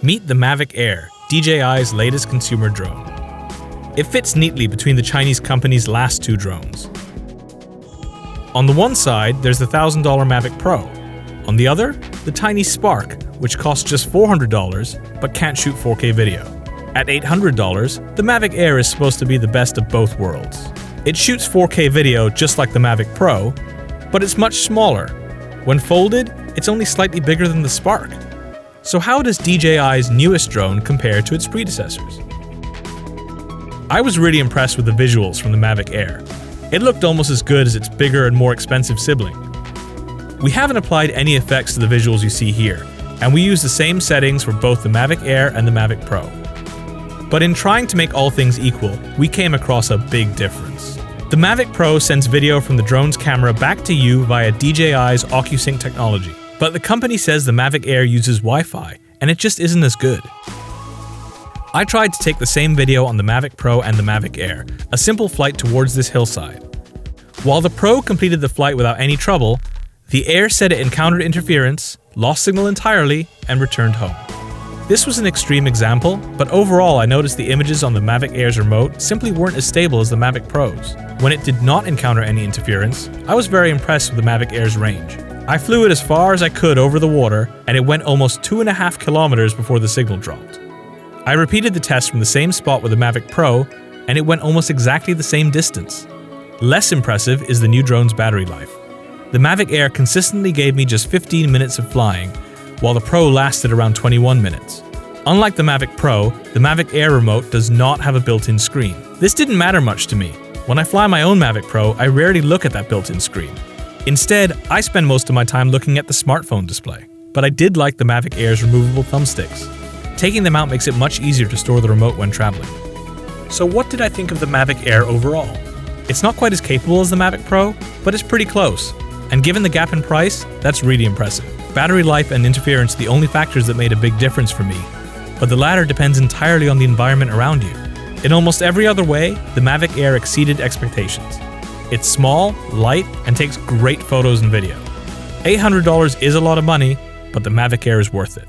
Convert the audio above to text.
Meet the Mavic Air, DJI's latest consumer drone. It fits neatly between the Chinese company's last two drones. On the one side, there's the $1,000 Mavic Pro. On the other, the tiny Spark, which costs just $400 but can't shoot 4K video. At $800, the Mavic Air is supposed to be the best of both worlds. It shoots 4K video just like the Mavic Pro, but it's much smaller. When folded, it's only slightly bigger than the Spark. So how does DJI's newest drone compare to its predecessors? I was really impressed with the visuals from the Mavic Air. It looked almost as good as its bigger and more expensive sibling. We haven't applied any effects to the visuals you see here, and we use the same settings for both the Mavic Air and the Mavic Pro. But in trying to make all things equal, we came across a big difference. The Mavic Pro sends video from the drone's camera back to you via DJI's OcuSync technology. But the company says the Mavic Air uses Wi-Fi, and it just isn't as good. I tried to take the same video on the Mavic Pro and the Mavic Air, a simple flight towards this hillside. While the Pro completed the flight without any trouble, the Air said it encountered interference, lost signal entirely, and returned home. This was an extreme example, but overall I noticed the images on the Mavic Air's remote simply weren't as stable as the Mavic Pro's. When it did not encounter any interference, I was very impressed with the Mavic Air's range. I flew it as far as I could over the water, and it went almost 2.5 kilometers before the signal dropped. I repeated the test from the same spot with the Mavic Pro, and it went almost exactly the same distance. Less impressive is the new drone's battery life. The Mavic Air consistently gave me just 15 minutes of flying, while the Pro lasted around 21 minutes. Unlike the Mavic Pro, the Mavic Air remote does not have a built-in screen. This didn't matter much to me. When I fly my own Mavic Pro, I rarely look at that built-in screen. Instead, I spend most of my time looking at the smartphone display. But I did like the Mavic Air's removable thumbsticks. Taking them out makes it much easier to store the remote when traveling. So what did I think of the Mavic Air overall? It's not quite as capable as the Mavic Pro, but it's pretty close. And given the gap in price, that's really impressive. Battery life and interference are the only factors that made a big difference for me, but the latter depends entirely on the environment around you. In almost every other way, the Mavic Air exceeded expectations. It's small, light, and takes great photos and video. $800 is a lot of money, but the Mavic Air is worth it.